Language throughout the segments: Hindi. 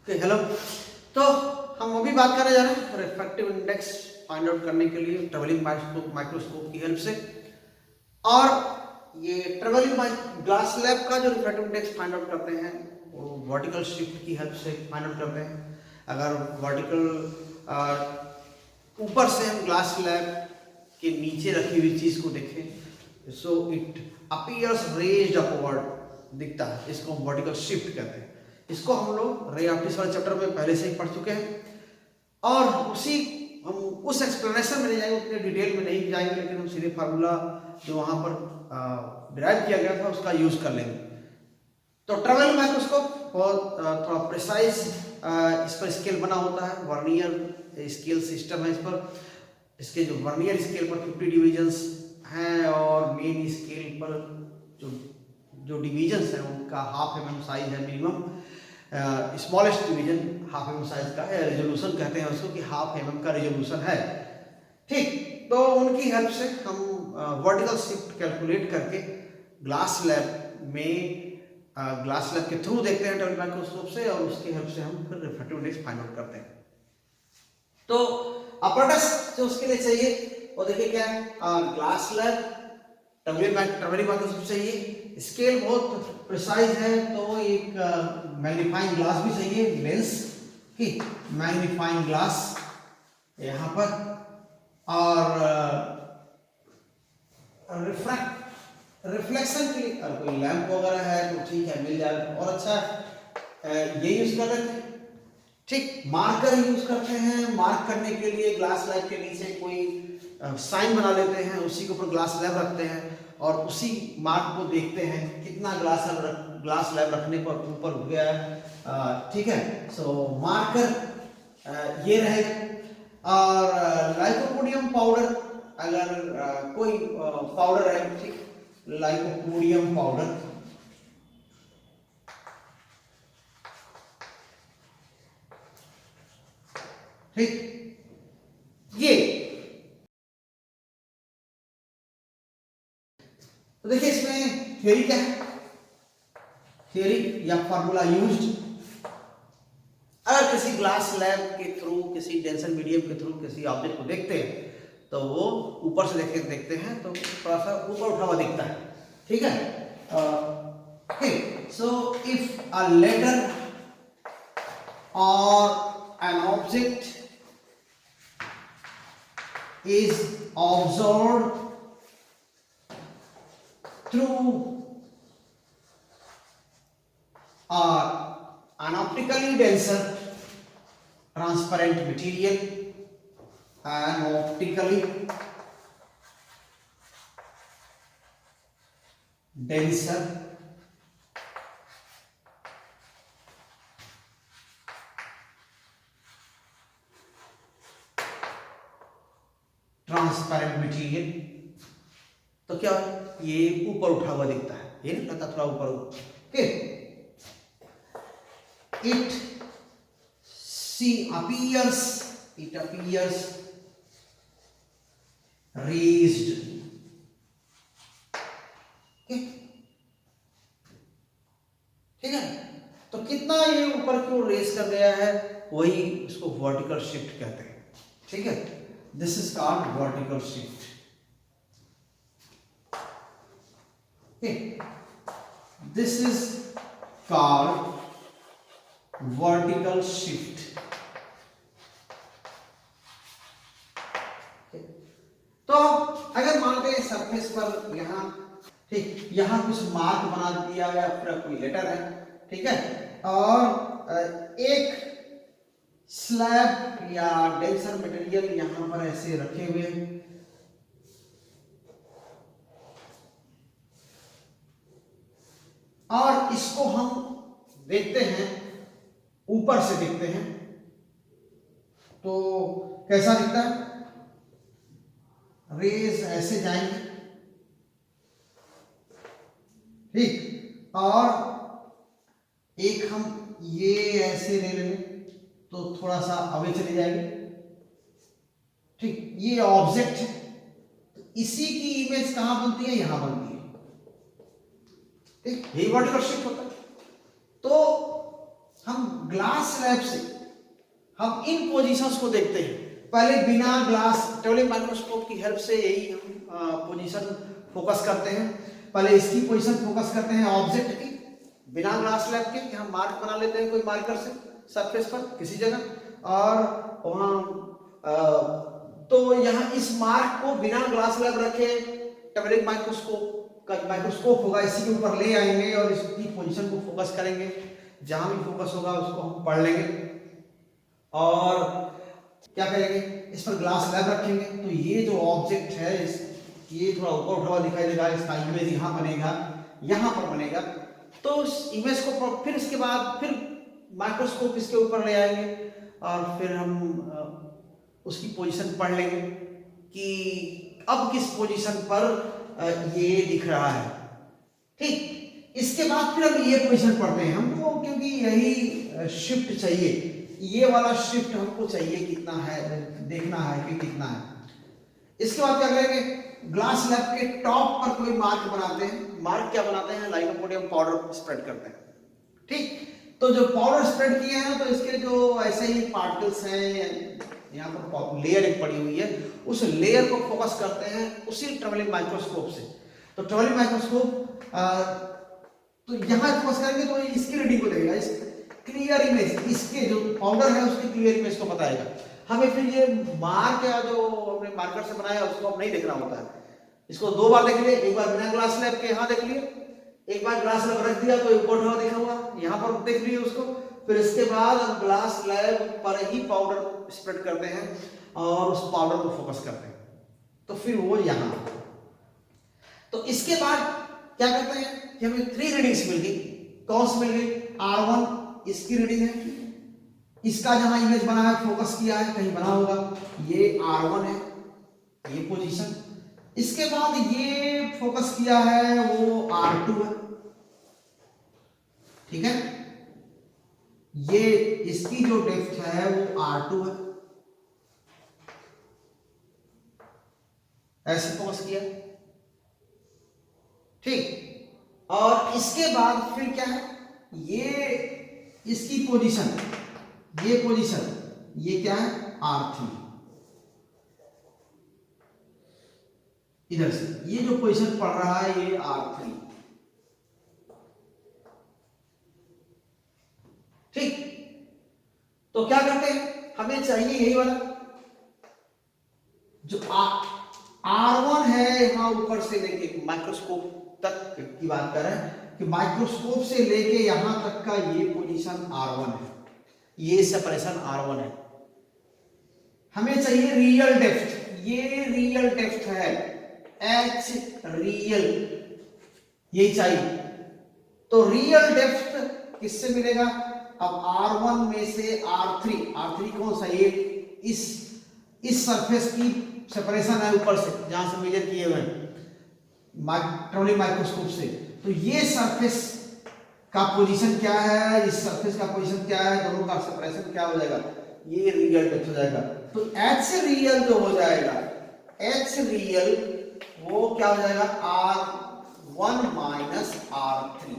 हेलो। तो हम अभी बात करने जा रहे हैं रिफ्रैक्टिव इंडेक्स फाइंड आउट करने के लिए ट्रैवलिंग माइक्रोस्कोप की हेल्प से। और ये ट्रैवलिंग ग्लास लैब का जो रिफ्रैक्टिव इंडेक्स फाइंड आउट करते हैं वो वर्टिकल शिफ्ट की हेल्प से फाइंड आउट करते हैं। अगर वर्टिकल ऊपर से हम ग्लास लैब के नीचे रखी हुई चीज को देखें so it appears raised upward दिखता है, इसको हम वर्टिकल शिफ्ट कहते हैं। इसको हम लोग रे ऑप्टिक्स वाले चैप्टर में पहले से ही पढ़ चुके हैं और हम उस एक्सप्लेनेशन में नहीं जाएंगे, उतने डिटेल में नहीं जाएंगे, लेकिन हम सीधे फार्मूला जो वहां पर डिराइव किया गया था उसका यूज कर लेंगे। तो ट्रैवलिंग माइक्रोस्कोप बहुत थोड़ा प्रिसाइज इस पर स्केल बना होता है, वर्नियर स्केल सिस्टम है इस पर। इसके जो वर्नियर स्केल पर 50 डिविजन्स हैं और मेन स्केल पर जो डिविजन्स हैं उनका हाफ mm साइज है minimum. Smallest division half mm size का है, रेजोल्यूशन कहते हैं उसको कि हाफ mm का रेजोल्यूशन है। ठीक, तो उनकी हेल्प से हम वर्टिकल शिफ्ट कैलकुलेट करके ग्लास लैब के थ्रू देखते हैं ट्रैवलिंग माइक्रोस्कोप से, और उसकी हेल्प से हम फिर रिफ्रैक्टिव इंडेक्स फाइंड आउट करते हैं। तो अपरटस जो उसके लिए चाहिए वो देखिए क्या है, ग्लास लैब ट्रैवलिंग माइक्रोस्कोप चाहिए। स्केल बहुत प्रिसाइज है तो एक मैग्नीफाइंग ग्लास भी चाहिए, लेंस की मैग्नीफाइंग ग्लास यहाँ पर, और रिफ्लेक्शन के लिए कोई लैंप वगैरह है तो ठीक है, मिल जाए और अच्छा ये यूज कर लेते हैं। ठीक, मार्कर यूज करते हैं, मार्क करने के लिए ग्लास लैब के नीचे कोई साइन बना लेते हैं, उसी के ऊपर ग्लास लैब रखते हैं और उसी मार्क को देखते हैं कितना ग्लास लैब रखने पर ऊपर हो गया है। ठीक है, सो मार्कर ये रहेगा। और लाइकोपोडियम पाउडर, अगर कोई पाउडर है, ठीक, लाइकोपोडियम पाउडर, ठीक, ये तो देखिए इसमें थ्योरी क्या है, थ्योरी या फार्मूला यूज्ड। अगर किसी ग्लास लैब के थ्रू, किसी डेंसर मीडियम के थ्रू किसी ऑब्जेक्ट को देखते हैं तो वो ऊपर से देखते हैं तो थोड़ा सा ऊपर उठा हुआ दिखता है। ठीक है, सो इफ अ लेटर और an object is observed through an optically denser transparent material, an optically denser transparent material, तो क्या ये ऊपर उठा हुआ दिखता है, ये नहीं लगता थोड़ा ऊपर। Okay, it appears raised। ठीक है, तो कितना ये ऊपर क्यों रेज कर गया है, वही इसको वर्टिकल शिफ्ट कहते हैं। ठीक है, this is called vertical shift। Okay, this is called vertical shift। तो अगर मानते हैं सरफेस पर यहाँ, ठीक, यहाँ कुछ मार्क बना दिया या फिर कोई लेटर है, ठीक है, और एक स्लैब या डेंसर मटेरियल यहां पर ऐसे रखे हुए हैं, और इसको हम देखते हैं, ऊपर से देखते हैं तो कैसा दिखता है, रेज ऐसे जाएंगे, ठीक, और एक हम ये ऐसे ले लेंगे तो थोड़ा सा अवे चली जाएगी। ठीक, ये ऑब्जेक्ट है तो इसी की इमेज कहां बनती है, यहां बनती है। ठीक, यही वर्टिकल शिफ्ट होता है। तो हम ग्लास स्लैब से हम इन पोजीशंस को देखते हैं। पहले बिना ग्लास ट्रैवलिंग माइक्रोस्कोप की हेल्प से यही हम पोजीशन फोकस करते हैं। पहले इसकी पोजीशन फोकस करते हैं ऑब्जेक्ट की बिना ग्लास स्लैब के, हम मार्क बना लेते हैं कोई मार्कर से सरफेस पर किसी जगह, और वहां तो यहाँ इस मार्क को बिना ग्लास स्लैब रखे ट्रैवलिंग माइक्रोस्कोप का माइक्रोस्कोप होगा इसी के ऊपर ले आएंगे और इसकी पोजीशन को फोकस करेंगे। जहां भी फोकस होगा उसको हम पढ़ लेंगे और क्या करेंगे, इस पर ग्लास स्लैब रखेंगे। तो ये जो ऑब्जेक्ट है ये थोड़ा ऊपर उठा हुआ दिखाई देगा, इसका इमेज यहाँ बनेगा, यहाँ पर बनेगा। तो उस इमेज को फिर इसके बाद फिर माइक्रोस्कोप इसके ऊपर ले आएंगे और फिर हम उसकी पोजीशन पढ़ लेंगे कि अब किस पोजीशन पर ये दिख रहा है। ठीक, इसके बाद फिर हम ये पोजीशन पढ़ते हैं हमको, क्योंकि यही शिफ्ट चाहिए, ये वाला शिफ्ट हमको चाहिए कितना है, देखना है कि कितना है। इसके बाद क्या करेंगे, ग्लास स्लैब के टॉप पर कोई मार्क बनाते हैं। मार्क क्या बनाते हैं, लाइकोपोडियम पाउडर स्प्रेड करते हैं। ठीक, तो जो पाउडर स्प्रेड किए हैं तो इसके जो ऐसे ही पार्टिकल्स हैं, यहाँ पर लेयर एक पड़ी हुई है, उस लेयर को फोकस करते हैं उसी ट्रैवलिंग माइक्रोस्कोप से। तो ट्रैवलिंग माइक्रोस्कोप तो यहाँ फोकस करेंगे तो इसकी रीडिंग को देगा, इस क्लियर इमेज, इसके जो पाउडर है उसकी क्लियर इमेज को बताएगा हमें। फिर ये मार्क या जो हमने मार्कर से बनाया उसको अब नहीं देखना होता है, इसको दो बार देख लिए, एक बार बिना ग्लास स्लैब के यहाँ देख लिए, एक बार ग्लास स्लैब रख दिया तो ऊपर उठा देखा हुआ यहाँ पर देख लिए उसको, फिर इसके बाद हम ग्लास स्लैब पर ही पाउडर स्प्रेड करते हैं और उस पाउडर को फोकस करते हैं, तो फिर वो यहाँ। तो इसके बाद क्या करते हैं कि हमें 3 रीडिंग्स मिल गई। कौन सी मिल गई, R1 इसकी रीडिंग है, इसका जहां इमेज बना है फोकस किया है कहीं बना होगा, ये R1 है, ये पोजीशन। इसके बाद ये फोकस किया है वो R2 है, ठीक है, ये इसकी जो डेप्थ है वो R2 है, ऐसे फोकस किया। ठीक, और इसके बाद फिर क्या है, ये इसकी पोजीशन, ये पोजीशन, ये क्या है R3, इधर से ये जो पोजीशन पड़ रहा है ये R3। ठीक, तो क्या करते हैं, हमें चाहिए यही वाला जो R1 है, यहां ऊपर से लेके माइक्रोस्कोप तक की बात कर रहे हैं कि माइक्रोस्कोप से लेके यहां तक का ये पोजीशन R1 है, ये सेपरेशन R1 है। हमें चाहिए रियल डेप्थ, ये रियल डेप्थ है H रियल, यही चाहिए। तो रियल डेप्थ किससे मिलेगा, अब R1 में से R3 कौन सा, ये इस सरफेस की सेपरेशन है ऊपर से जहां से मेजर किए हुए ट्रैवलिंग माइक्रोस्कोप से। तो ये सरफेस का पोजीशन क्या है, इस सरफेस का पोजीशन क्या है, दोनों का सेपरेशन क्या हो जाएगा, ये रियल डेप्थ हो जाएगा। तो H रियल जो हो जाएगा, H रियल वो क्या हो जाएगा, R1 माइनस R3,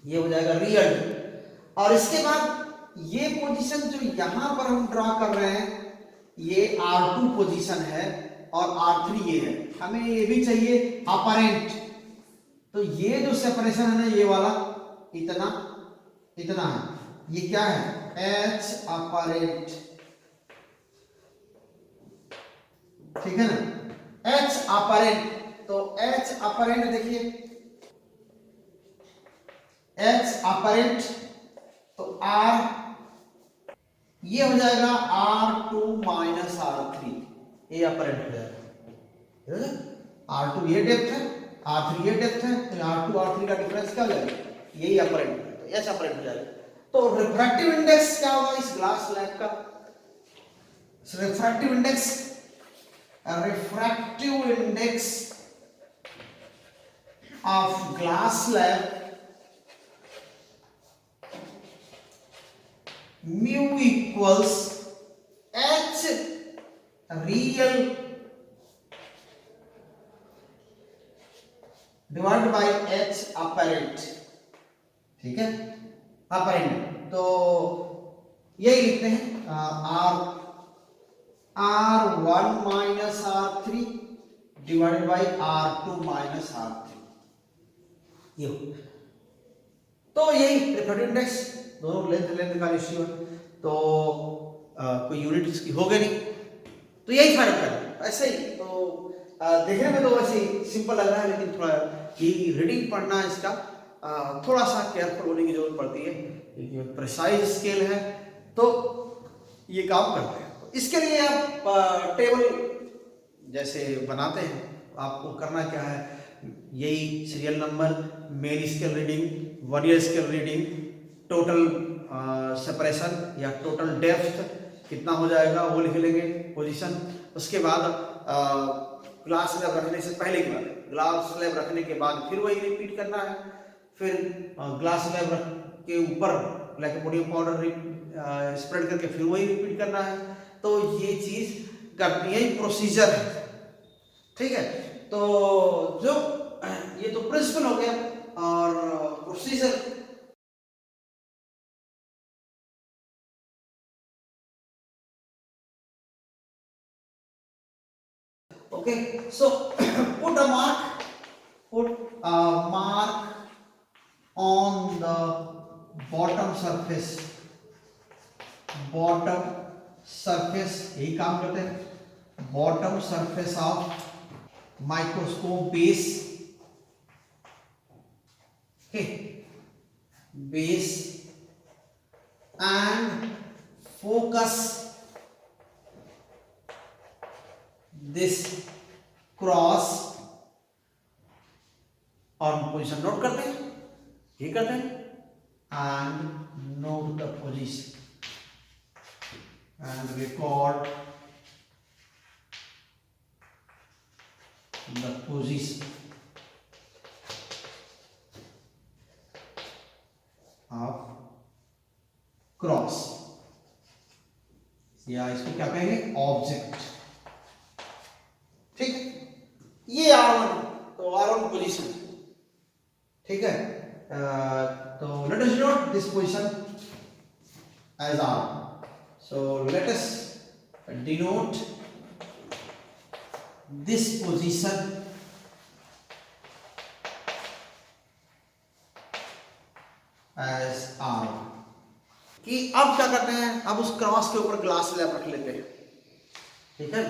ये हो जाएगा रियल। और इसके बाद ये पोजीशन जो यहां पर हम ड्रॉ कर रहे हैं ये R2 पोजीशन है और R3 ये है, हमें ये भी चाहिए अपरेंट। तो ये जो सेपरेशन है ना, ये वाला इतना इतना है, ये क्या है H अपरेंट, ठीक है ना, H अपरेंट। तो H अपरेंट देखिए, H अपरेंट तो R ये हो जाएगा R2 माइनस R3, ये अपरेंट हो जाएगा। R2 ये डेप्थ है, R3 ये डेप्थ है, तो R2 R3 का डिफरेंस क्या हो जाएगा, यही अपरेंट है, तो H अपरेंट हो जाएगा। तो रिफ्रैक्टिव इंडेक्स क्या होगा इस ग्लास स्लैब का, refractive index of glass slab mu equals H real divided by H apparent, ठीक है, अपरेंट। तो यही लिखते हैं R1 minus R3 divided by R2 minus R3, ये तो यही रिफ्रैक्टिव इंडेक्स दोनों लेंथ का रेशियो है, तो कोई यूनिट इसकी हो गई नहीं, तो यही फाइंड आउट करना ऐसे ही। तो देखने में तो वैसे ही सिंपल लग रहा है, लेकिन थोड़ा ये रीडिंग पढ़ना इसका थोड़ा सा केयरफुल होने की जरूरत पड़ती है, क्योंकि प्रिसाइज स्केल है तो ये काम करते हैं। तो इसके लिए आप टेबल जैसे बनाते हैं, आपको करना क्या है, यही serial number, main scale reading, vernier scale reading, total separation या टोटल डेप्थ कितना हो जाएगा वो लिख लेंगे, पोजीशन। उसके बाद ग्लास स्लैब रखने से पहले की बात, ग्लास स्लैब रखने के बाद फिर वही रिपीट करना है, फिर ग्लास स्लैब के ऊपर ग्लाइकोडियम पाउडर स्प्रेड करके फिर वही रिपीट करना है। तो ये चीज करनी है, प्रोसीजर है, ठीक है। तो जो ये तो प्रिंसिपल हो गया और procedure. Okay, so put a mark on the bottom surface, यही काम करते हैं, bottom surface of microscope base, okay, base, and focus this cross on position, note करते हैं, ये करते हैं, and note the position and record the position of cross, या इसको क्या कहेंगे, ऑब्जेक्ट, ठीक है। ये R1, तो R1 पोजीशन, ठीक है। तो let us note this position as R, so let us denote this position as R, कि अब क्या करते हैं, अब उस क्रॉस के ऊपर ग्लास स्लैब रख लेते हैं, ठीक है।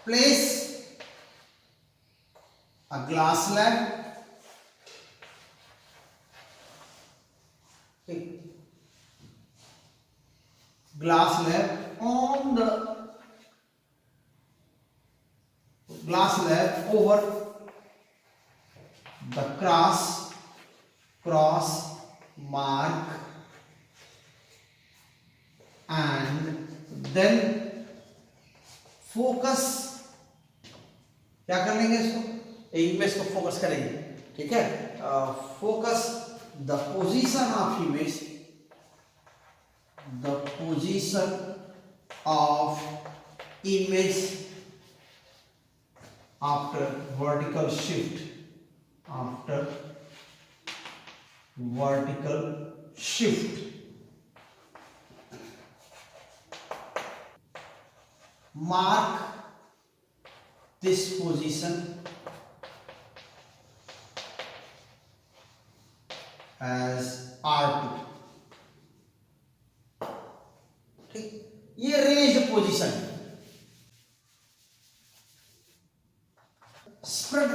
Place a glass slab, glass slab on the glass slab over the cross mark and then focus, क्या कर लेंगे इसको, इमेज को फोकस करेंगे, ठीक है। Focus the position of image, the position of image after vertical shift, after vertical shift, mark this position as R2, ठीक, ये range position, spread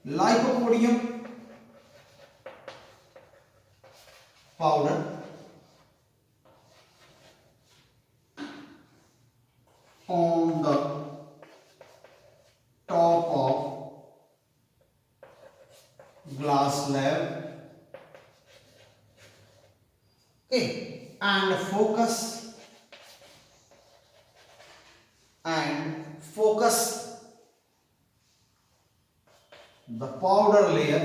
lycopodium powder on the top of glass slab, okay, and focus the powder layer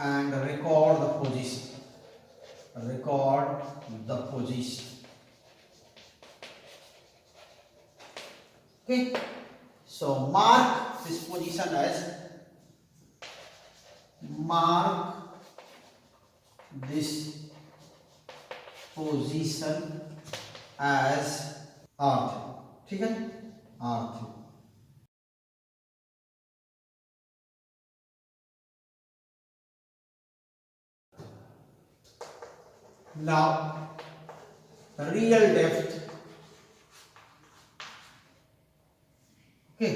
and record the position, Okay, so mark this position as R3, ठीक है, R3. Now real depth, okay,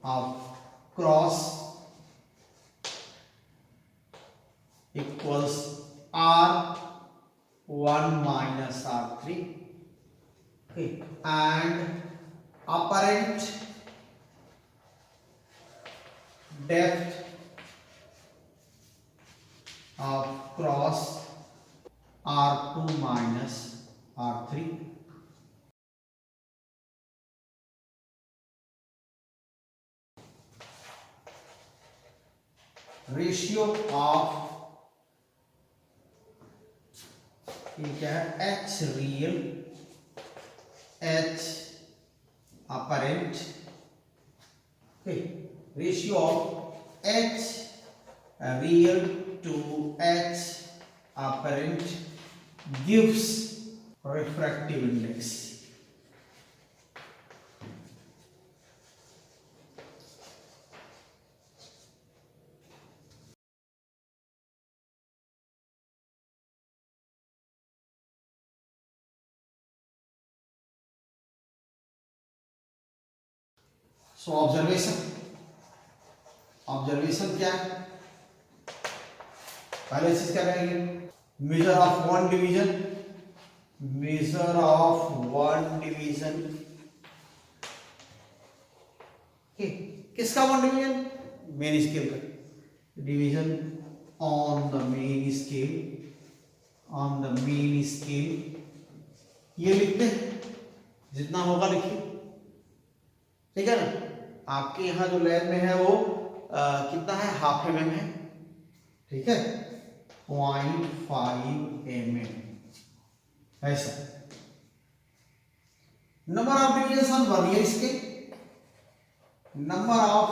of cross equals R1 minus R3, okay, and apparent depth of cross R2 minus R3. Ratio of ये क्या है, H real H apparent, okay, ratio of H real to H apparent gives refractive index. So observation क्या है, पहले चीज क्या करेंगे, मेजर ऑफ वन डिवीजन, किसका वन डिवीजन, मेन स्केल का division on the main scale, ये लिखते हैं, जितना होगा लिखिए, ठीक है ना. आपके यहाँ जो लैब में है वो कितना है, हाफ mm है, ठीक है, 0.5 mm ऐसा. Number of division on vernier scale, number of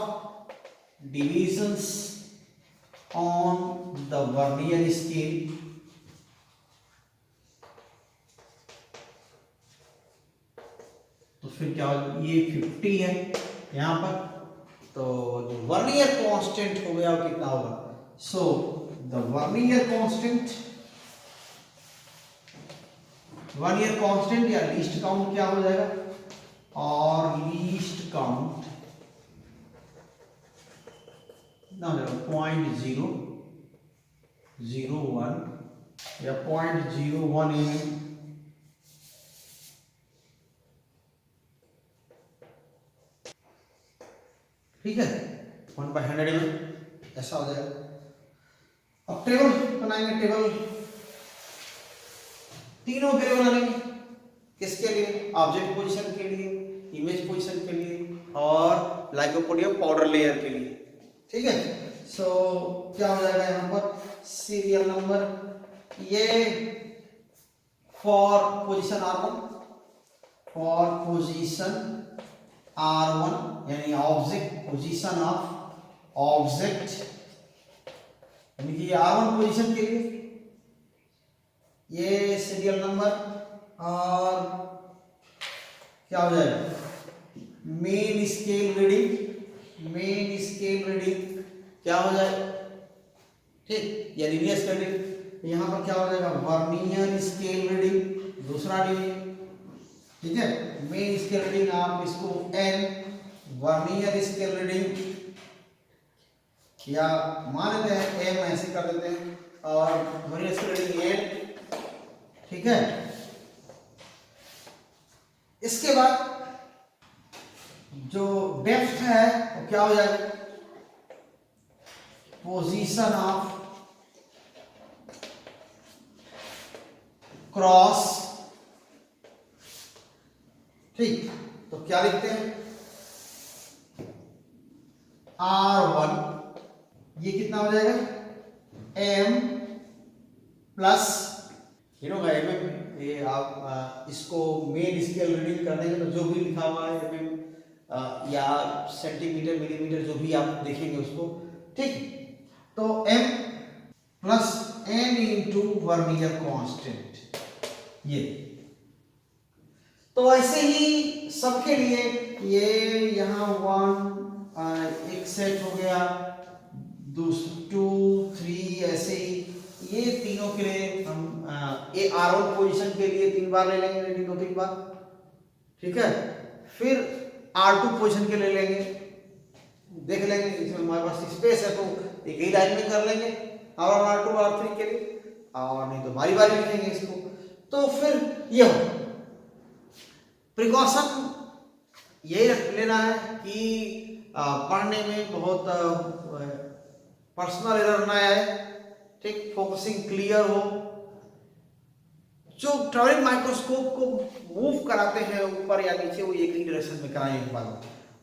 divisions on the vernier scale, तो फिर क्या, ये 50 है यहां पर, तो जो वर्नियर कांस्टेंट हो गया वो कितना होगा. सो द वर्नियर कांस्टेंट या लीस्ट काउंट क्या हो जाएगा, और लीस्ट काउंट ना हो जाएगा 0.001 या 0.01 mm, ठीक है, 1/100 mm ऐसा हो जाएगा. अब टेबल बनाएंगे, तीनों के लिए बना लेंगे, किसके लिए, ऑब्जेक्ट पोजीशन के लिए, इमेज पोजीशन के लिए और लाइकोपोडियम पाउडर लेयर के लिए, ठीक है. सो क्या हो जाएगा यहाँ पर, सीरियल नंबर, ये फॉर पोजीशन R1 यानी ऑब्जेक्ट पोजीशन ऑफ ऑब्जेक्ट, यानी कि R1 पोजीशन के लिए ये सीरियल नंबर, और क्या हो जाएगा, मेन स्केल रीडिंग क्या हो जाएगा, ठीक, या लीनियर स्केल रीडिंग. यहां पर क्या हो जाएगा, वर्नियर स्केल रीडिंग दूसरा डिवीजन, ठीक है, मेन स्केल रीडिंग आप इसको N, वर्नियर स्केल रीडिंग या मान लेते हैं M, ऐसे कर देते हैं, और वर्नियर स्केल रीडिंग N, ठीक है. इसके बाद जो डेप्थ है वो क्या हो जाएगा, पोजीशन ऑफ क्रॉस, ठीक, तो क्या लिखते हैं, R1 ये कितना हो जाएगा, M प्लस, ये आप इसको मेन स्केल रीडिंग करने के तो जो भी लिखा हुआ है या सेंटीमीटर मिलीमीटर जो भी आप देखेंगे उसको, ठीक। तो m plus n into vernier constant, ये तो ऐसे ही सबके लिए ये यहाँ 1 एक सेट हो गया, 2 3 ऐसे ही ये तीनों के लिए हम ये R1 पोजीशन के लिए 3 बार ले लेंगे रीडिंग, 2-3 बार, ठीक है। फिर R2 पोजीशन के ले लेंगे, देख लेंगे इसमें हमारे पास स्पेस है तो एक ही लाइन में कर लेंगे R1 R2 R3 के लिए, और नहीं तो बारी बारी लिखेंगे इसको। तो फिर ये हो प्रिकॉशन यही रख लेना है कि पढ़ने में बहुत पर्सनल एरर ना आए, ठीक, फोकसिंग क्लियर हो। जो ट्रैवलिंग माइक्रोस्कोप को मूव कराते हैं ऊपर या नीचे वो एक ही डायरेक्शन में कराएं, एक बार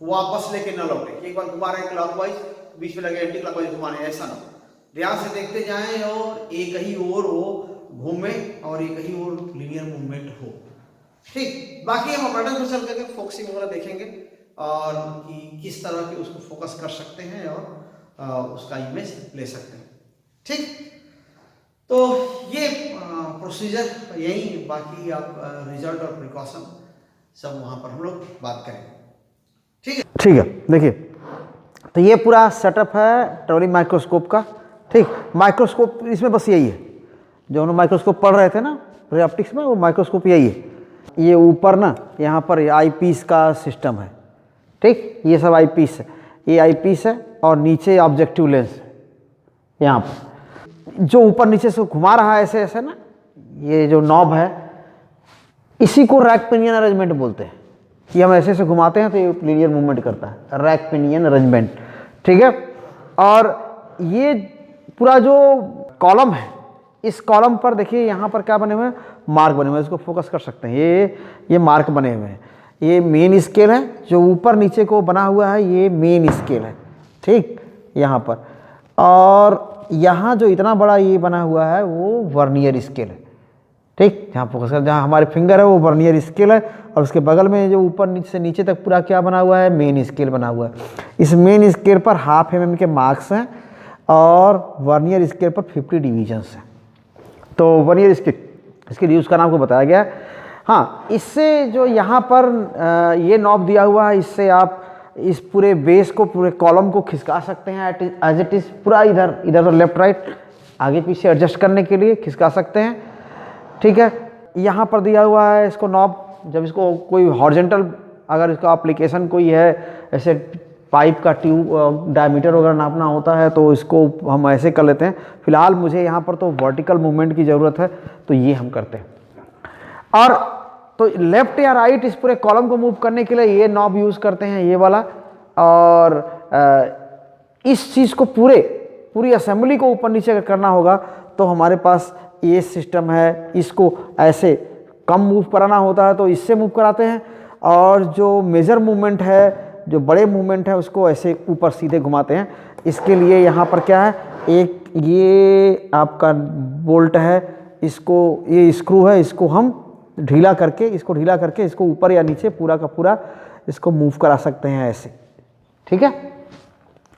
वापस लेके ना लौटे, एक बार घुमा रहे क्लॉकवाइज बीच में लगे एंटी क्लॉकवाइज घुमाने, ऐसा ना, ध्यान से देखते जाएं और एक ही ओर वो घूमे और एक ही ओर लीनियर मूवमेंट हो, ठीक। बाकी हम ऑपरेटर पर चल करके फोकसिंग वगैरह देखेंगे और कि किस तरह के उसको फोकस कर सकते हैं और उसका इमेज ले सकते हैं, ठीक। तो ये प्रोसीजर यही, बाकी आप रिजल्ट और प्रिकॉशन सब वहाँ पर हम लोग बात करेंगे, ठीक है। ठीक है, देखिए तो ये पूरा सेटअप है ट्रैवलिंग माइक्रोस्कोप का, ठीक। माइक्रोस्कोप इसमें बस यही है जो हम लोग माइक्रोस्कोप पढ़ रहे थे ना रे ऑप्टिक्स में, वो माइक्रोस्कोप यही है। ये ऊपर ना यहाँ पर आई पीस का सिस्टम है, ठीक, ये सब आई पीस है, ये आई पीस है और नीचे ऑब्जेक्टिव लेंस है। यहाँ पर जो ऊपर नीचे से घुमा रहा है ऐसे ऐसे ना, ये जो नॉब है इसी को रैक पिनियन अरेंजमेंट बोलते हैं, कि हम ऐसे ऐसे घुमाते हैं तो ये लीनियर मूवमेंट करता है, रैक पिनियन अरेंजमेंट, ठीक है। और ये पूरा जो कॉलम है, इस कॉलम पर देखिए यहाँ पर क्या बने हुए हैं, मार्क बने हुए हैं, इसको फोकस कर सकते हैं, ये मार्क बने हुए हैं। ये मेन स्केल है, जो ऊपर नीचे को बना हुआ है ये मेन स्केल है, ठीक, यहाँ पर। और यहाँ जो इतना बड़ा ये बना हुआ है वो वर्नियर स्केल है, ठीक, जहाँ फोकस कर, जहाँ हमारे फिंगर है वो वर्नियर स्केल है, और उसके बगल में जो ऊपर से नीचे तक पूरा क्या बना हुआ है, मेन स्केल बना हुआ है। इस मेन स्केल पर 1/2 mm के मार्क्स हैं और वर्नियर स्केल पर 50 डिवीजन्स हैं। तो वर्नियर स्केल, इसके यूज़ का नाम आपको बताया गया है। हाँ, इससे जो यहाँ पर ये नॉब दिया हुआ है, इससे आप इस पूरे बेस को, पूरे कॉलम को खिसका सकते हैं एज इट इज़, पूरा इधर इधर लेफ्ट राइट आगे पीछे एडजस्ट करने के लिए खिसका सकते हैं, ठीक है। यहाँ पर दिया हुआ है इसको नॉब, जब इसको कोई हॉरिजॉन्टल अगर इसका एप्लीकेशन कोई है, ऐसे पाइप का ट्यूब डायमीटर वगैरह नापना होता है तो इसको हम ऐसे कर लेते हैं। फिलहाल मुझे यहाँ पर तो वर्टिकल मूवमेंट की ज़रूरत है तो ये हम करते हैं। और तो लेफ्ट या राइट इस पूरे कॉलम को मूव करने के लिए ये नॉब यूज़ करते हैं, ये वाला। और इस चीज़ को पूरी असेंबली को ऊपर नीचे अगर करना होगा तो हमारे पास ये सिस्टम है, इसको ऐसे कम मूव कराना होता है तो इससे मूव कराते हैं, और जो मेजर मूवमेंट है, जो बड़े मूवमेंट है, उसको ऐसे ऊपर सीधे घुमाते हैं। इसके लिए यहाँ पर क्या है, एक ये आपका बोल्ट है, इसको ये स्क्रू है, इसको हम ढीला करके इसको ऊपर या नीचे पूरा का पूरा इसको मूव करा सकते हैं ऐसे, ठीक है,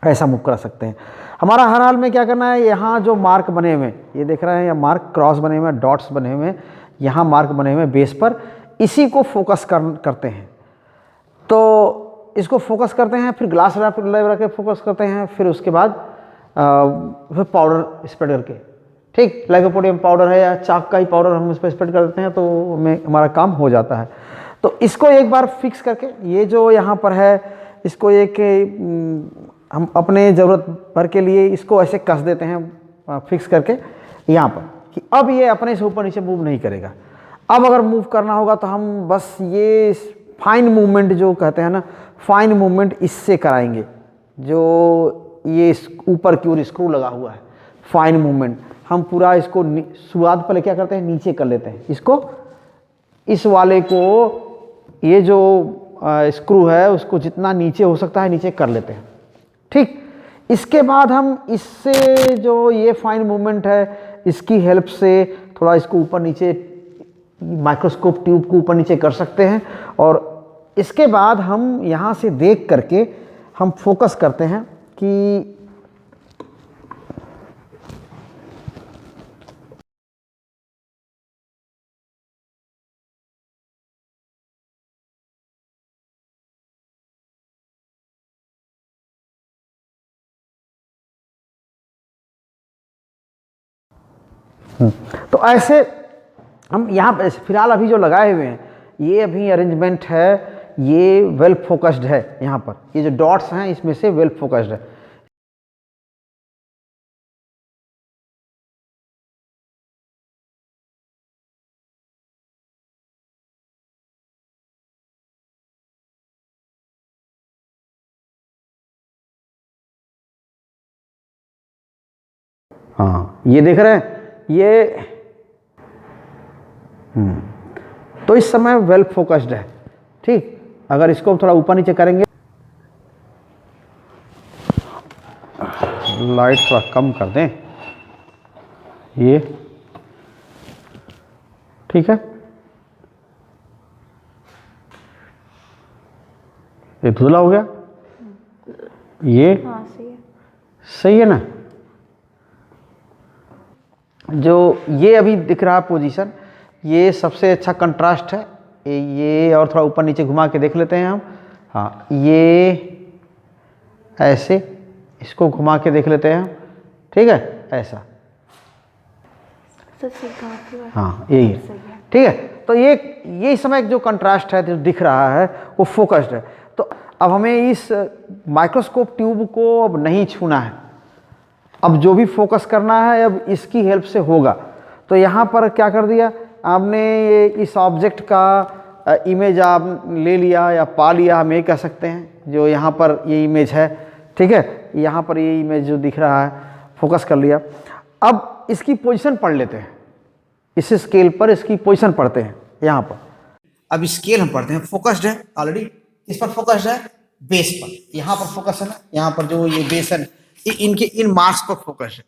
ऐसा मूव करा सकते हैं। हमारा हर हाल में क्या करना है, यहाँ जो मार्क बने हुए हैं, ये देख रहे हैं, या मार्क क्रॉस बने हुए हैं, डॉट्स बने हुए हैं, यहाँ मार्क बने हुए हैं बेस पर, इसी को फोकस करते हैं। तो इसको फोकस करते हैं, फिर ग्लास रख के फोकस करते हैं, फिर उसके बाद फिर पाउडर स्प्रेड करके, ठीक, लाइकोपोडियम पाउडर है या चाक का ही पाउडर हम इस पर स्प्रेड कर देते हैं तो हमारा काम हो जाता है। तो इसको एक बार फिक्स करके, ये जो यहाँ पर है, इसको एक हम अपने ज़रूरत भर के लिए इसको ऐसे कस देते हैं फिक्स करके यहाँ पर, कि अब ये अपने से ऊपर नीचे मूव नहीं करेगा। अब अगर मूव करना होगा तो हम बस ये फाइन मूवमेंट जो कहते हैं ना, फाइन मूवमेंट इससे कराएंगे, जो ये ऊपर की ओर स्क्रू लगा हुआ है, फाइन मूवमेंट हम पूरा इसको शुरुआत पहले क्या करते हैं, नीचे कर लेते हैं इसको, इस वाले को, ये जो स्क्रू है उसको जितना नीचे हो सकता है नीचे कर लेते हैं, ठीक। इसके बाद हम इससे जो ये फाइन मूवमेंट है इसकी हेल्प से थोड़ा इसको ऊपर नीचे माइक्रोस्कोप ट्यूब को ऊपर नीचे कर सकते हैं। और इसके बाद हम यहाँ से देख करके हम फोकस करते हैं कि तो ऐसे हम यहाँ पे फिलहाल अभी जो लगाए हुए हैं ये अभी अरेंजमेंट है, ये वेल फोकस्ड है। यहाँ पर ये जो डॉट्स हैं इसमें से वेल फोकस्ड है। हाँ ये देख रहे हैं ये तो इस समय वेल फोकस्ड है। ठीक, अगर इसको थोड़ा ऊपर नीचे करेंगे, लाइट थोड़ा कम कर दें, ये ठीक है, ये धुंधला हो गया, ये हाँ सही है। सही है ना। जो ये अभी दिख रहा पोजीशन, ये सबसे अच्छा कंट्रास्ट है। ये और थोड़ा ऊपर नीचे घुमा के देख लेते हैं हम। हाँ ये ऐसे, इसको घुमा के देख लेते हैं हम, ठीक है, ऐसा। हाँ यही है, ठीक है। तो ये इस समय जो कंट्रास्ट है जो दिख रहा है वो फोकस्ड है। तो अब हमें इस माइक्रोस्कोप ट्यूब को अब नहीं छूना है, अब जो भी फोकस करना है अब इसकी हेल्प से होगा। तो यहाँ पर क्या कर दिया आपने, ये इस ऑब्जेक्ट का इमेज आप ले लिया या पा लिया, हम ये कह सकते हैं। जो यहाँ पर ये इमेज है, ठीक है, यहाँ पर ये इमेज जो दिख रहा है फोकस कर लिया। अब इसकी पोजीशन पढ़ लेते हैं, इस स्केल पर इसकी पोजीशन पढ़ते हैं यहाँ पर। अब स्केल हम पढ़ते हैं, फोकस्ड है ऑलरेडी। इस पर फोकस्ड है, बेस पर, यहाँ पर फोकस है ना, यहाँ पर जो ये बेस है इनके इन मार्क्स पर फोकस है,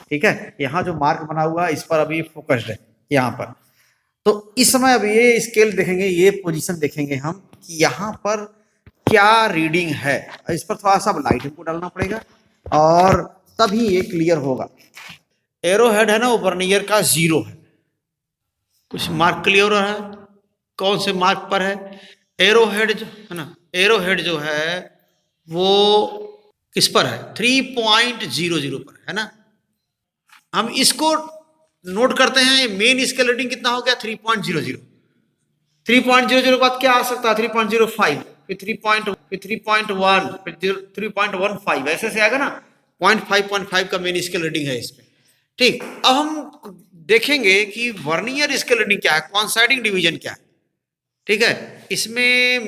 ठीक है। यहाँ जो मार्क बना हुआ है इस पर अभी फोकस्ड है यहाँ पर। तो इस समय अब ये स्केल देखेंगे, ये पोजीशन देखेंगे हम कि यहाँ पर क्या रीडिंग है। इस पर थोड़ा सा लाइट हमको डालना पड़ेगा और तभी ये क्लियर होगा। एरो हेड है ना वो वर्नियर का 0 है, कुछ मार्क क्लियर है, कौन से मार्क पर है। एरो हेड जो है ना, एरो हेड जो है वो किस पर है, 3.00 पर है ना। हम इसको नोट करते हैं, मेन स्केल रीडिंग कितना हो गया, 3.00। 3.00 के बाद क्या आ सकता है, 3.05, फिर 3.1, फिर 3.15, ऐसे से आएगा ना। 0.5 का मेन स्केल रीडिंग है इसमें। ठीक, अब हम देखेंगे कि वर्नियर स्केल रीडिंग क्या है, कॉन्साइडिंग डिवीजन क्या है, ठीक है। इसमें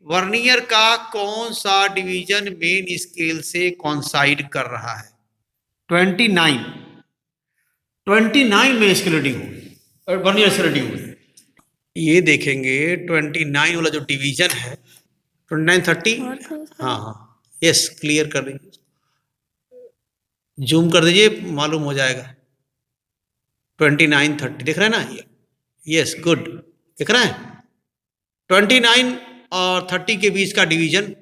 वर्नियर का कौन सा डिवीजन मेन स्केल से कॉन्साइड कर रहा है, 29 मेन स्केल रीडिंग होगी और वर्नियर स्केल रीडिंग होगी। ये देखेंगे 29 वाला जो डिवीजन है 29 30, हाँ हाँ यस, क्लियर कर दीजिए, जूम कर दीजिए, मालूम हो जाएगा। 29 30 दिख रहा है ना, ये यस गुड, दिख रहा है। 29 और 30 के बीच का डिवीजन,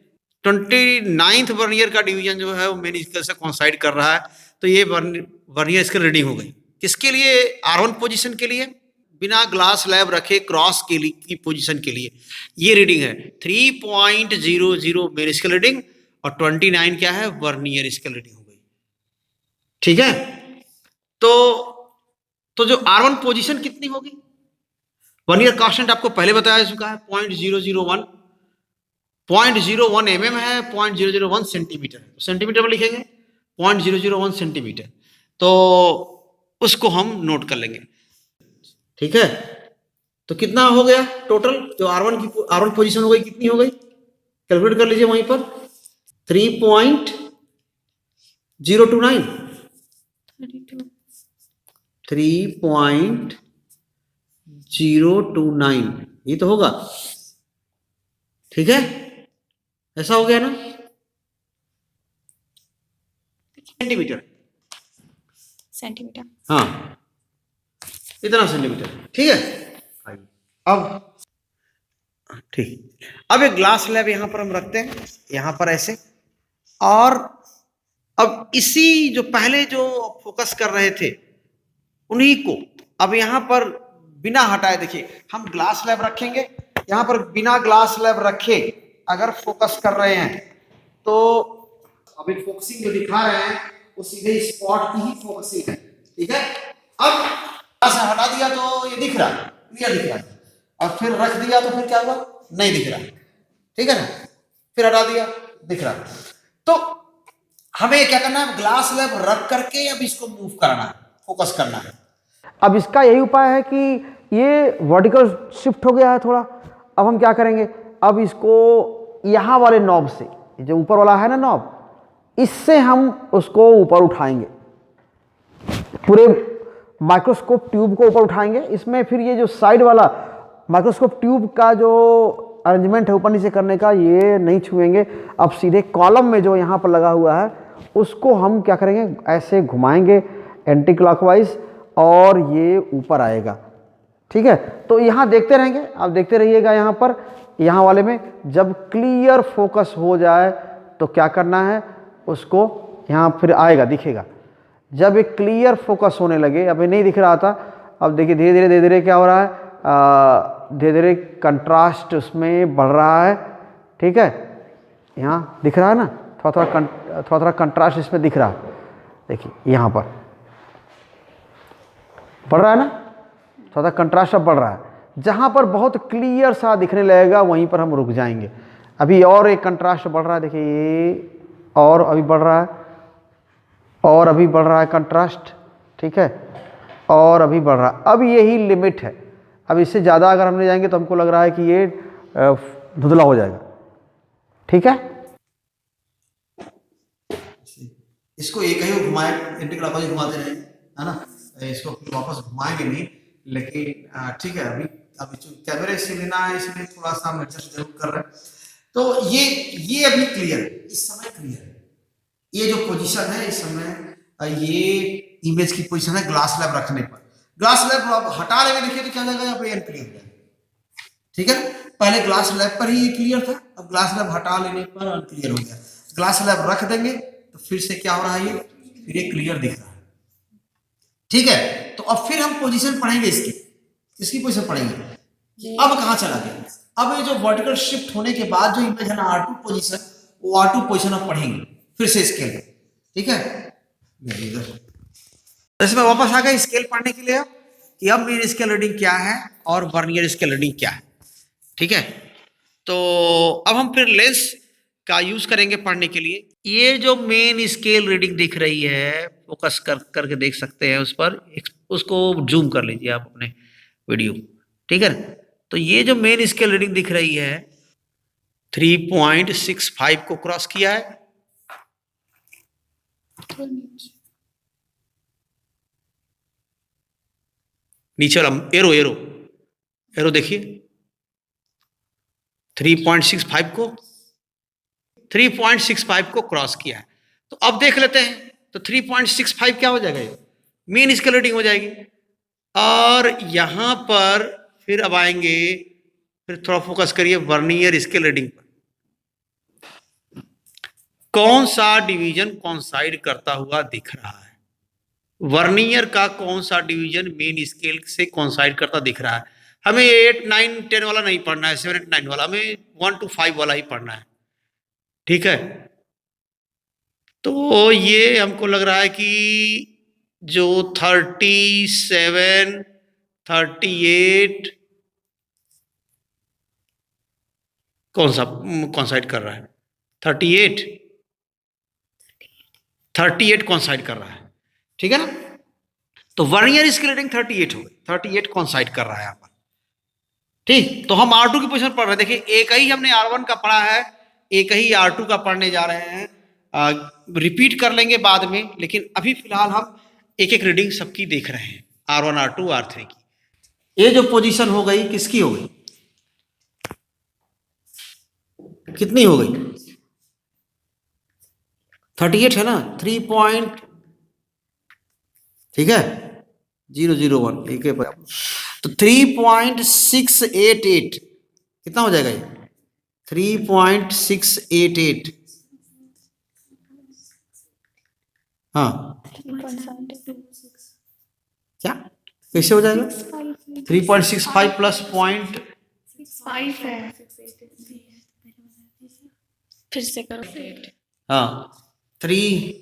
29th वर्नियर का डिवीजन जो है वो मेन स्केल से कॉन्साइड कर रहा है। तो ये वर्नियर स्केल रीडिंग हो गई। किसके लिए, R1 पोजीशन के लिए, बिना ग्लास लैब रखे क्रॉस के लिए की पोजीशन के लिए ये रीडिंग है 3.00 मेन स्केल रीडिंग और 29 क्या है, वर्नियर स्केल रीडिंग हो गई, ठीक है। तो जो R1 पोजीशन कितनी होगी, वर्नियर कांस्टेंट आपको पहले बताया चुका है 0.001 mm है, 0.001 सेंटीमीटर है, सेंटीमीटर में लिखेंगे 0.001 सेंटीमीटर। तो उसको हम नोट कर लेंगे, ठीक है। तो कितना हो गया टोटल, जो R1 पोजीशन हो गई, कितनी हो गई, कैलकुलेट कर लीजिए वहीं पर, 3.029 3.029 ये तो होगा, ठीक है। ऐसा हो गया ना, सेंटीमीटर, हाँ इतना सेंटीमीटर, ठीक है। अब ठीक, अब एक ग्लास स्लैब यहां पर हम रखते हैं, यहां पर ऐसे, और अब इसी जो पहले जो फोकस कर रहे थे उन्हीं को अब यहां पर बिना हटाए, देखिए हम ग्लास स्लैब रखेंगे यहां पर, बिना ग्लास स्लैब रखे अगर फोकस कर रहे हैं तो अभी फोकसिंग जो दिखा रहे हैं वो सीधे स्पॉट की ही फोकसिंग है, ठीक है। अब ग्लास हटा दिया तो ये दिख रहा है, क्लियर दिख रहा है, और फिर रख दिया तो फिर क्या हुआ, नहीं दिख रहा, ठीक है ना, फिर हटा दिया दिख रहा। तो हमें क्या करना है, ग्लास स्लैब रख करके अब इसको मूव करना है, फोकस करना है। अब इसका यही उपाय है कि ये वर्टिकल शिफ्ट हो गया है थोड़ा। अब हम क्या करेंगे, अब इसको यहाँ वाले नॉब से, जो ऊपर वाला है ना नॉब, इससे हम उसको ऊपर उठाएंगे, पूरे माइक्रोस्कोप ट्यूब को ऊपर उठाएंगे। इसमें फिर ये जो साइड वाला माइक्रोस्कोप ट्यूब का जो अरेंजमेंट है ऊपर नीचे करने का, ये नहीं छुएंगे। अब सीधे कॉलम में जो यहाँ पर लगा हुआ है उसको हम क्या करेंगे, ऐसे घुमाएंगे एंटी क्लॉकवाइज, और ये ऊपर आएगा, ठीक है। तो यहाँ देखते रहेंगे, आप देखते रहिएगा यहाँ पर, यहाँ वाले में जब क्लियर फोकस हो जाए तो क्या करना है, उसको यहाँ फिर आएगा, दिखेगा। जब एक क्लियर फोकस होने लगे, अभी नहीं दिख रहा था, अब देखिए धीरे धीरे क्या हो रहा है, धीरे धीरे कंट्रास्ट उसमें बढ़ रहा है, ठीक है। यहाँ दिख रहा है ना, थोड़ा थोड़ा कंट्रास्ट इसमें दिख रहा है, देखिए यहाँ पर बढ़ रहा है ना, थोड़ा कंट्रास्ट अब बढ़ रहा है। जहाँ पर बहुत क्लियर सा दिखने लगेगा वहीं पर हम रुक जाएंगे। अभी और एक कंट्रास्ट बढ़ रहा है, देखिए ये, और अभी बढ़ रहा है, और अभी बढ़ रहा है कंट्रास्ट, ठीक है, और अभी बढ़ रहा है। अब यही लिमिट है, अब इससे ज़्यादा अगर हम ले जाएंगे तो हमको लग रहा है कि ये धुंधला हो जाएगा, ठीक है। इसको एक ही घुमाए, एंटी क्लॉकवाइज घुमाते रहें, है ना, इसको वापस घुमाएंगे नहीं, लेकिन ठीक है। अभी कैमरे से लेना है इसलिए थोड़ा सा हम एडजस्ट जरूर कर रहे हैं। तो ये अभी क्लियर है, इस समय क्लियर है, ये जो पोजीशन है इस समय, ये इमेज की पोजीशन है ग्लास स्लैब रखने पर। ग्लास स्लैब आप हटा लेंगे, देखिए तो क्या जाएगा, यहाँ पे अनक्लियर हो जाएगा, ठीक है। पहले ग्लास स्लैब पर ही ये क्लियर था, अब ग्लास स्लैब हटा लेने पर अनक्लियर हो गया। ग्लास स्लैब रख देंगे तो फिर से क्या हो रहा है, ये फिर ये क्लियर दिख रहा है, ठीक है। तो अब फिर हम पोजीशन पढ़ेंगे इसकी पोजीशन पढ़ेंगे कि अब कहां चला गया। अब ये जो वर्टिकल शिफ्ट होने के बाद जो इमेज है ना R2 पोजीशन, वो R2 पोजीशन अब पढ़ेंगे फिर से स्केल, ठीक है। इसमें वापस आ गए स्केल पढ़ने के लिए कि अब मेन स्केल रीडिंग क्या है और वर्नियर स्केल रीडिंग क्या है, ठीक है। तो अब हम फिर लेंस का यूज करेंगे पढ़ने के लिए। ये जो मेन स्केल रीडिंग दिख रही है, फोकस करके देख सकते हैं उस पर, उसको जूम कर लीजिए आप अपने वीडियो, ठीक है। तो ये जो मेन स्केल रीडिंग दिख रही है 3.65 को क्रॉस किया है, नीचे वाला एरो एरो एरो देखिए, 3.65 को क्रॉस किया है। तो अब देख लेते हैं, तो 3.65 क्या हो जाएगा, ये मेन स्केल रीडिंग हो जाएगी। और यहां पर फिर अब आएंगे, फिर थोड़ा फोकस करिए वर्नियर स्केल रीडिंग पर, कौन सा डिवीजन कॉन्साइड करता हुआ दिख रहा है, वर्नियर का कौन सा डिवीजन मेन स्केल से कॉन्साइड करता दिख रहा है। हमें 8, 9, 10 वाला नहीं पढ़ना है, 7, 8, 9 वाला, हमें 1 to 5 वाला ही पढ़ना है, ठीक है। तो ये हमको लग रहा है कि जो 37, 38 कौन सा कॉन्साइड कर रहा है, 38 कॉन्साइड कर रहा है, ठीक है ना। तो वर्नियर स्केल रीडिंग 38 हो गई, 38 कॉन्साइड कर रहा है यहाँ पर, ठीक। तो हम R2 की पोजीशन पढ़ रहे हैं, देखिए एक ही हमने R1 का पढ़ा है, एक ही R2 का पढ़ने जा रहे हैं, रिपीट कर लेंगे बाद में, लेकिन अभी फिलहाल हम एक एक रीडिंग सबकी देख रहे हैं, R1, R2, R3 की। ये जो पोजीशन हो गई किसकी हो गई, कितनी हो गई, 38 है ना, 3 पॉइंट, ठीक है, 001 एक तो 3.688 कितना हो जाएगा ये? 3.688, हाँ क्या कैसे हो जाएगा? 3.65 प्लस पॉइंट 5 है, फिर से करो। हाँ 3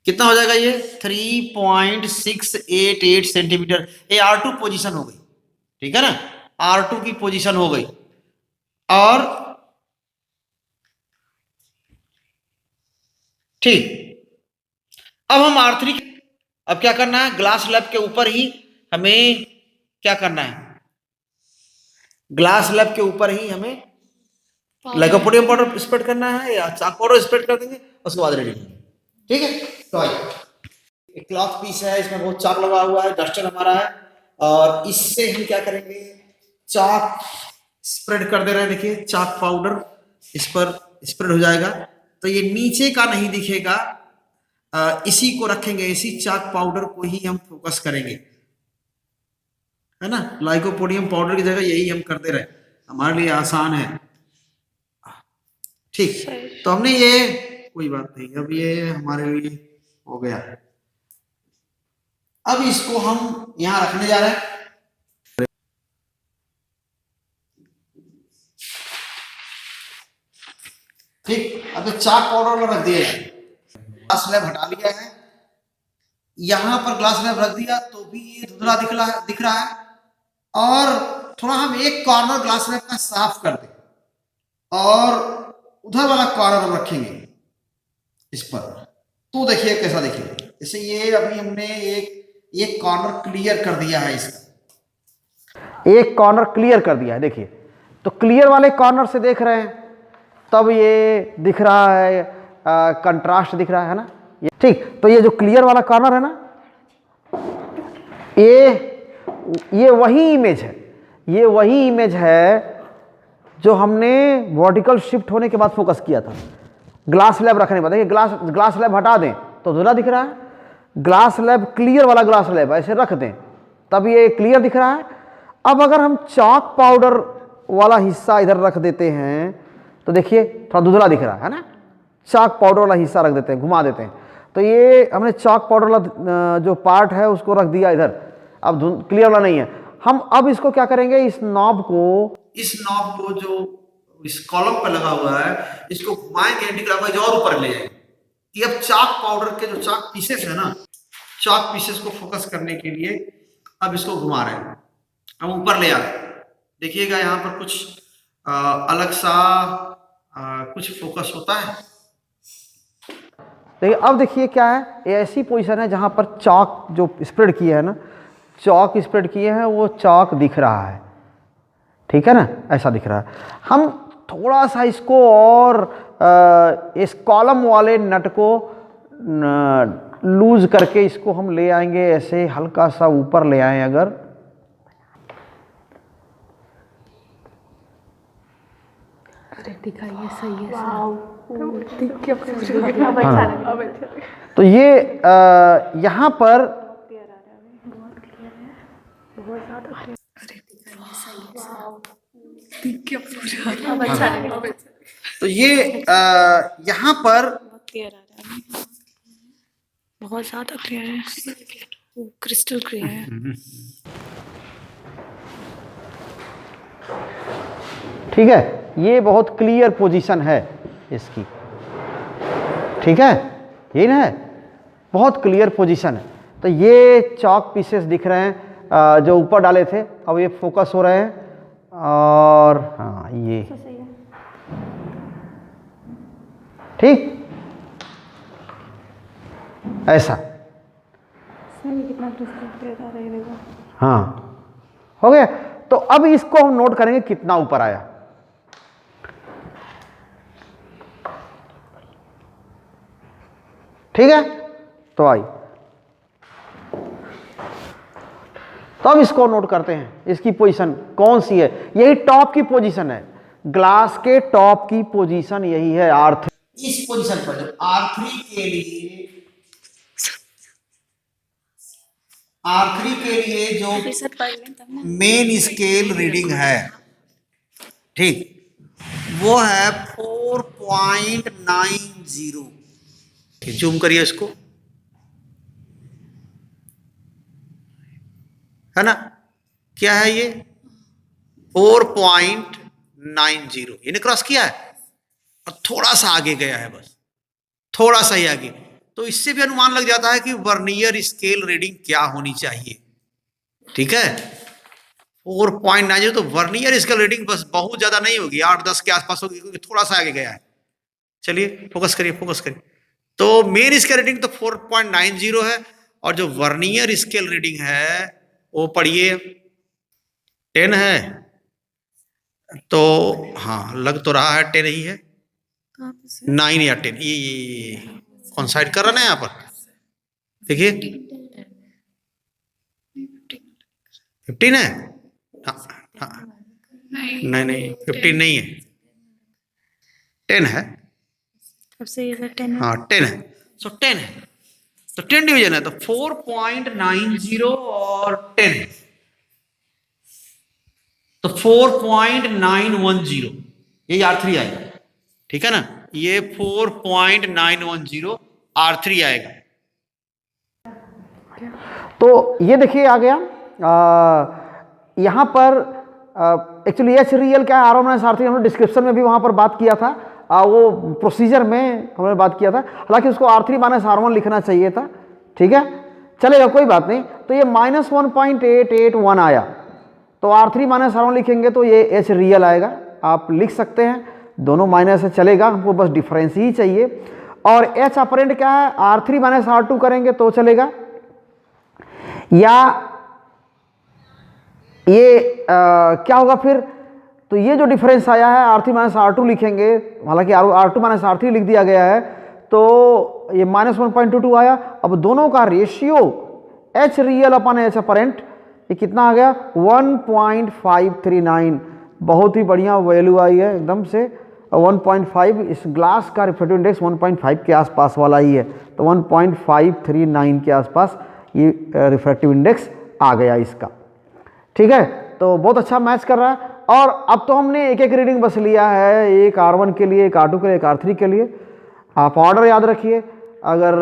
कितना हो जाएगा ये? 3.688 सेंटीमीटर। ये R2 पोजीशन हो गई, ठीक है ना, R2 की पोजीशन हो गई। और ठीक, अब हम R3 अब क्या करना है, ग्लास स्लैब के ऊपर ही हमें क्या करना है, ग्लास स्लैब के ऊपर ही हमें लाइकोपोडियम पाउडर स्प्रेड करना है या चाक पाउडर स्प्रेड कर देंगे, उसके बाद रेडी, ठीक है। तो आइए, एक क्लॉथ पीस है, इसमें बहुत चाक लगा हुआ है, डस्टर हमारा है, और इससे हम क्या करेंगे, चाक स्प्रेड कर दे रहे हैं। देखिए चाक पाउडर इस पर स्प्रेड हो जाएगा, तो ये नीचे का नहीं दिखेगा, इसी को रखेंगे, इसी चाक पाउडर को ही हम फोकस करेंगे, है ना। लाइकोपोडियम पाउडर की जगह यही हम कर दे रहे हैं, हमारे लिए आसान है, ठीक। तो हमने ये कोई बात नहीं, अब ये हमारे लिए हो गया। अब इसको हम यहां रखने जा रहे हैं, ठीक। अब चाक पाउडर में रख दिया, ग्लास स्लैब हटा लिया है, यहां पर ग्लास स्लैब रख दिया तो भी ये धुंधला दिख रहा है। और थोड़ा हम एक कॉर्नर ग्लास स्लैब का साफ कर दें और उधर वाला कॉर्नर हम रखेंगे इस पर, तो देखिए कैसा दिखेगा। जैसे ये अभी हमने एक कॉर्नर क्लियर कर दिया है, इसका एक कॉर्नर क्लियर कर दिया है, देखिए। तो क्लियर वाले कॉर्नर से देख रहे हैं, तब ये दिख रहा है, कंट्रास्ट दिख रहा है ना, ये ठीक। तो ये जो क्लियर वाला कॉर्नर है ना, ये वही इमेज है, ये वही इमेज है जो हमने वर्टिकल शिफ्ट होने के बाद फोकस किया था। ग्लास स्लैब रखने के बाद देखिए, ग्लास स्लैब हटा दें तो धुंधला दिख रहा है, ग्लास स्लैब क्लियर वाला ग्लास स्लैब ऐसे रख दें तब ये क्लियर दिख रहा है। अब अगर हम चाक पाउडर वाला हिस्सा इधर रख देते हैं तो देखिए थोड़ा धुंधला दिख रहा है ना, चाक पाउडर वाला हिस्सा रख देते हैं, घुमा देते हैं, तो ये हमने चाक पाउडर वाला जो पार्ट है उसको रख दिया इधर, अब क्लियर वाला नहीं है। हम अब इसको क्या करेंगे, इस नॉब को जो इस कॉलम पर लगा हुआ है इसको घुमाएंगे एंटी क्लॉकवाइज और ऊपर ले जाएंगे, कि अब चाक पाउडर के जो चाक पीसेस है ना, चाक पीसेस को फोकस करने के लिए अब इसको घुमा रहे हैं, हम ऊपर ले आ रहे हैं। देखिएगा यहाँ पर कुछ अलग सा कुछ फोकस होता है। देखिए अब देखिए क्या है, ये ऐसी पोजीशन है जहाँ पर चाक जो स्प्रेड किए है ना, चाक स्प्रेड किए हैं, वो चाक दिख रहा है, ठीक है ना, ऐसा दिख रहा है। हम थोड़ा सा इसको और इस कॉलम वाले नट को लूज करके इसको हम ले आएंगे, ऐसे हल्का सा ऊपर ले आए अगर, दिखाइए सही है। तो ये यहाँ पर तो ये यहाँ पर बहुत ज्यादा क्लियर है, क्रिस्टल क्लियर है। ठीक है, ये बहुत क्लियर पोजीशन है इसकी, ठीक है, यही ना है, बहुत क्लियर पोजीशन है। तो ये चॉक पीसेस दिख रहे हैं जो ऊपर डाले थे, अब ये फोकस हो रहे हैं, और हाँ ये ठीक ऐसा, हाँ हो गया। तो अब इसको हम नोट करेंगे कितना ऊपर आया। ठीक है, तो आई, तो अब इसको नोट करते हैं, इसकी पोजीशन कौन सी है, यही टॉप की पोजीशन है, ग्लास के टॉप की पोजीशन यही है R3। इस पोजीशन पर जब R3 के लिए R3 के लिए जो रिसेट पढ़ लें तब ना। मेन स्केल रीडिंग है, ठीक, वो है 4.90। जूम करिए इसको, है ना, क्या है ये 4.90, इन्हें क्रॉस किया है और थोड़ा सा आगे गया है, बस थोड़ा सा ही आगे। तो इससे भी अनुमान लग जाता है कि वर्नियर स्केल रीडिंग क्या होनी चाहिए। ठीक है, 4.90 तो वर्नियर स्केल रीडिंग बस बहुत ज्यादा नहीं होगी, 8-10 के आसपास होगी, क्योंकि थोड़ा सा आगे गया है। चलिए फोकस करिए, फोकस करिए। तो मेन स्केल रीडिंग तो 4.90 है, और जो वर्नियर स्केल रीडिंग है वो पढ़िए 10 है। तो हाँ, लग तो रहा है 10 ही है, कहाँ पे से? 9 या 10, ये कौन साइड कर रहा है ना यहाँ पर, देखिए 15 है। हाँ हाँ, नहीं नहीं 15 नहीं है, 10 है। अब से ये 10 है। हाँ 10 है, सो 10 है, तो 10 डिवीजन है, तो 4.90 और 10, तो 4.910, ये R3 आएगा। ठीक है ना, ये 4.910 R3 आएगा। तो ये देखिए आ गया। यहाँ पर एक्चुअली एच रियल क्या है, R1 माइनस R3 हमने डिस्क्रिप्शन में भी वहाँ पर बात किया था, वो प्रोसीजर में हमने बात किया था, हालांकि उसको R3 माइनस R1 लिखना चाहिए था। ठीक है, चलेगा, कोई बात नहीं। तो ये -1.881 आया, तो R3 माइनस R1 लिखेंगे तो ये एच रियल आएगा। आप लिख सकते हैं, दोनों माइनस से चलेगा, हमको बस डिफरेंस ही चाहिए। और एच अपरेंट क्या है, R3 माइनस R2 करेंगे तो चलेगा, या ये क्या होगा फिर, तो ये जो डिफरेंस आया है R3 माइनस R2 लिखेंगे, हालांकि R2 माइनस R3 लिख दिया गया है, तो ये -1.22 आया। अब दोनों का रेशियो एच रियल अपन एच अपरेंट, ये कितना आ गया 1.539। बहुत ही बढ़िया वैल्यू आई है एकदम से 1.5। इस ग्लास का रिफ्रैक्टिव इंडेक्स 1.5 के आसपास वाला ही है, तो 1.539 के आसपास ये रिफ्रैक्टिव इंडेक्स आ गया इसका। ठीक है, तो बहुत अच्छा मैच कर रहा है। और अब तो हमने एक एक रीडिंग बस लिया है, एक R1 के लिए, एक R2 के लिए, एक R3 के लिए। आप ऑर्डर याद रखिए, अगर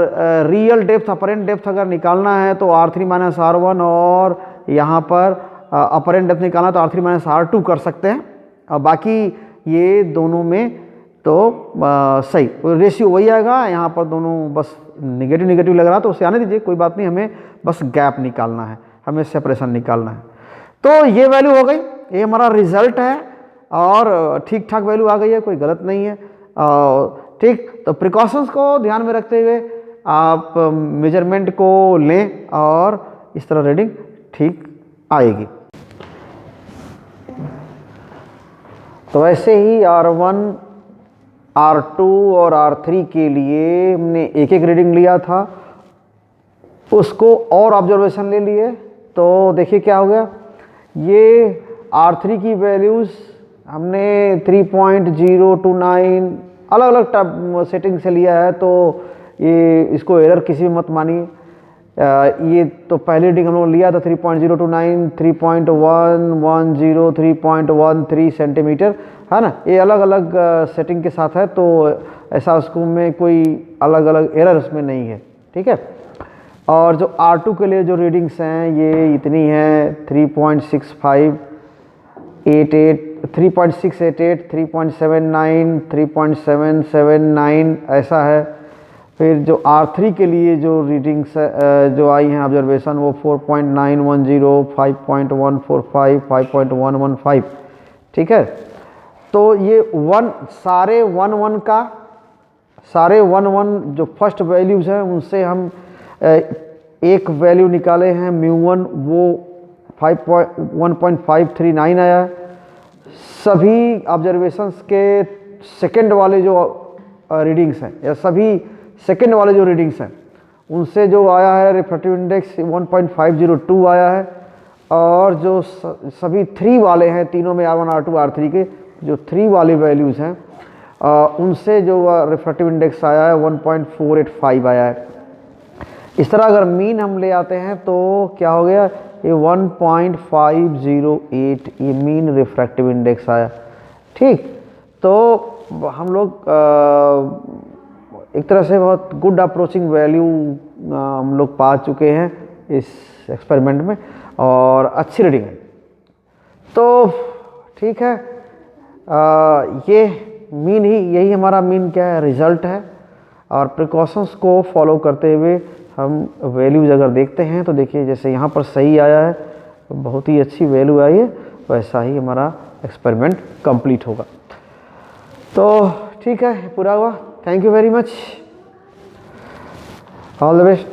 रियल डेप्थ अपरेंट डेप्थ अगर निकालना है तो R3 माइनस R1, और यहाँ पर अपरेंट डेप्थ निकालना तो R3 माइनस R2 कर सकते हैं। और बाकी ये दोनों में तो सही रेशियो वही आएगा। यहाँ पर दोनों बस निगेटिव निगेटिव लग रहा तो उसे आने दीजिए, कोई बात नहीं, हमें बस गैप निकालना है, हमें सेपरेशन निकालना है। तो ये वैल्यू हो गई, ये हमारा रिजल्ट है, और ठीक ठाक वैल्यू आ गई है, कोई गलत नहीं है। ठीक, तो प्रिकॉशंस को ध्यान में रखते हुए आप मेजरमेंट को लें और इस तरह रीडिंग ठीक आएगी। तो ऐसे ही R1, R2 और R3 के लिए हमने एक एक रीडिंग लिया था, उसको और ऑब्जर्वेशन ले लिए। तो देखिए क्या हो गया, ये R3 की वैल्यूज़ हमने 3.029 अलग अलग सेटिंग से लिया है, तो ये इसको एरर किसी भी मत मानिए। ये तो पहले रीडिंग हम लोग लिया था 3.029, 3.110, 3.13 सेंटीमीटर, है ना, ये अलग अलग सेटिंग के साथ है, तो ऐसा उसको में कोई अलग अलग एरर उसमें नहीं है। ठीक है, और जो R2 के लिए जो रीडिंग्स हैं ये इतनी हैं 3.6588, 3.688, 3.79, 3.779 ऐसा है। फिर जो R3 के लिए जो रीडिंग्स जो आई हैं ऑब्जर्वेशन, वो 4.910, 5.145, 5.115। ठीक है, तो ये सारे 1 जो फर्स्ट वैल्यूज़ हैं उनसे हम एक वैल्यू निकाले हैं μ1, वो 1.539 आया। सभी ऑब्जर्वेशंस के सेकंड वाले जो रीडिंग्स हैं, या सभी सेकंड वाले जो रीडिंग्स हैं उनसे जो आया है रिफ्रैक्टिव इंडेक्स 1.502 आया है। और जो सभी 3 वाले हैं, तीनों में R1, R2, R3 के जो 3 वाले वैल्यूज़ हैं उनसे जो रिफ्रैक्टिव इंडेक्स आया है 1.485 आया है। इस तरह अगर मीन हम ले आते हैं तो क्या हो गया, ये 1.508 ये मीन रिफ्रैक्टिव इंडेक्स आया। ठीक, तो हम लोग एक तरह से बहुत गुड अप्रोचिंग वैल्यू हम लोग पा चुके हैं इस एक्सपेरिमेंट में और अच्छी रीडिंग है। तो ठीक है, ये मीन ही, यही हमारा मीन क्या है, रिजल्ट है। और प्रिकॉशंस को फॉलो करते हुए हम वैल्यूज़ अगर देखते हैं तो देखिए जैसे यहाँ पर सही आया है, बहुत ही अच्छी वैल्यू आई है, वैसा ही हमारा एक्सपेरिमेंट कंप्लीट होगा। तो ठीक है, पूरा हुआ। Thank you very much, all the best.